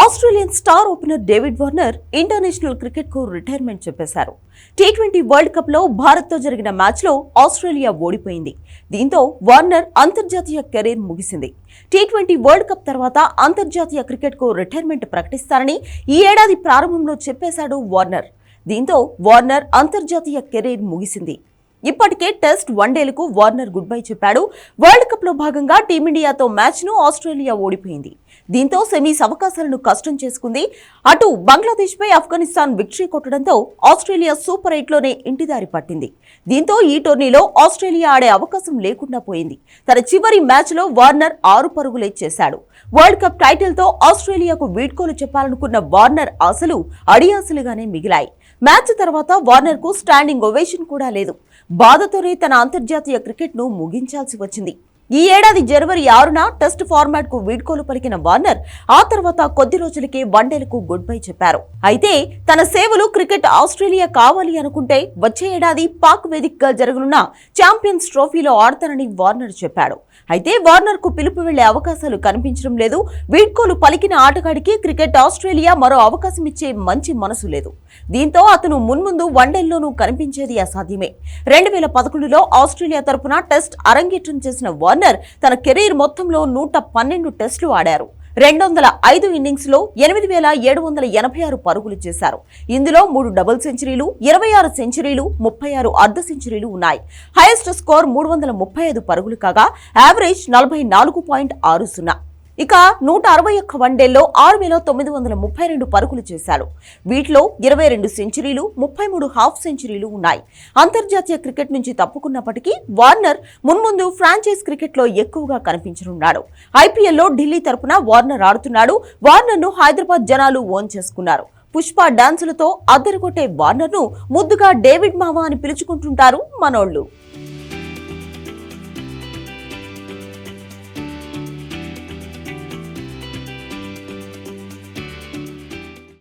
Australian star opener David Warner international cricket కు retirement చెప్పేశారు. T20 world cup లో భారత్ తో జరిగిన మ్యాచ్ లో ఆస్ట్రేలియా ఓడిపోయింది. దీంతో వార్నర్ అంతర్జాతీయ కెరీర్ ముగిసింది. టీ20 వరల్డ్ కప్ తర్వాత అంతర్జాతీయ క్రికెట్ కు రిటైర్మెంట్ ప్రకటిస్తారని ఈ ఏడాది ప్రారంభంలో చెప్పేశాడు వార్నర్. దీంతో వార్నర్ అంతర్జాతీయ కెరీర్ ముగిసింది. ఇప్పటికే టెస్ట్ వన్డేలకు వార్నర్ గుడ్ బై చెప్పాడు. వరల్డ్ కప్ లో భాగంగా టీమిండియాతో మ్యాచ్ ను ఆస్ట్రేలియా ఓడిపోయింది. దీంతో సెమీస్ అవకాశాలను కష్టం చేసుకుంది. అటు బంగ్లాదేశ్ పై ఆఫ్ఘనిస్తాన్ విక్టరీ కొట్టడంతో ఆస్ట్రేలియా సూపర్ 8 లోనే ఇంటిదారి పట్టింది. దీంతో ఈ టోర్నీలో ఆస్ట్రేలియా ఆడే అవకాశం లేకుండా పోయింది. తన చివరి మ్యాచ్ లో వార్నర్ 6 పరుగులే చేశాడు. వరల్డ్ కప్ టైటిల్ తో ఆస్ట్రేలియాకు వీడ్కోలు చెప్పాలనుకున్న వార్నర్ ఆశలు అడియాసలుగానే మిగిలాయి. మ్యాచ్ తర్వాత వార్నర్ కు స్టాండింగ్ ఒవేషన్ కూడా లేదు. బాధతోనే తన అంతర్జాతీయ క్రికెట్ ను ముగించాల్సి వచ్చింది. ఈ ఏడాది జనవరి 6న టెస్ట్ ఫార్మాట్ కు వీడ్కోలు పలికిన వార్నర్ ఆ తర్వాత కొద్ది రోజులకే వన్డేలకు గుడ్ బై చెప్పారు. అయితే తన సేవలు క్రికెట్ ఆస్ట్రేలియా కావాలి అనుకుంటే వచ్చే ఏడాది పాక్ వేదికగా జరగనున్న ఛాంపియన్స్ ట్రోఫీలో ఆడతానని వార్నర్ చెప్పాడు. అయితే వార్నర్ కు పిలుపు వెళ్లే అవకాశాలు కనిపించడం లేదు. వీడ్కోలు పలికిన ఆటగాడికి క్రికెట్ ఆస్ట్రేలియా మరో అవకాశం ఇచ్చే మంచి మనసు లేదు. దీంతో అతను మున్ముందు వన్డేల్లోనూ కనిపించేది అసాధ్యమే. 2011లో ఆస్ట్రేలియా తరపున టెస్ట్ అరంగేట్రం చేసిన వార్నర్ తన కెరీర్ మొత్తంలో 112 టెస్టులు ఆడారు. 205 ఇన్నింగ్స్ లో 8,786 పరుగులు చేశారు. ఇందులో 3 డబుల్ సెంచరీలు, 26 సెంచరీలు, 36 అర్ధ సెంచరీలు ఉన్నాయి. హైయెస్ట్ స్కోర్ 335 పరుగులు కాగా యావరేజ్ 44.60. ఇక 161 వన్డేల్లో 6,932 పరుగులు చేశాడు. వీటిలో 22 సెంచరీలు, 33 హాఫ్ సెంచరీలు ఉన్నాయి. అంతర్జాతీయ క్రికెట్ నుంచి తప్పుకున్నప్పటికీ వార్నర్ మున్ముందు ఫ్రాంచైజ్ క్రికెట్ లో ఎక్కువగా కనిపించనున్నాడు. ఐపీఎల్లో ఢిల్లీ తరపున వార్నర్ ఆడుతున్నాడు. వార్నర్ ను హైదరాబాద్ జనాలు ఓన్ చేసుకున్నారు. పుష్ప డాన్సులతో అద్దరుకొట్టే వార్నర్ ను ముద్దుగా డేవిడ్ మావా అని పిలుచుకుంటుంటారు మనోళ్లు.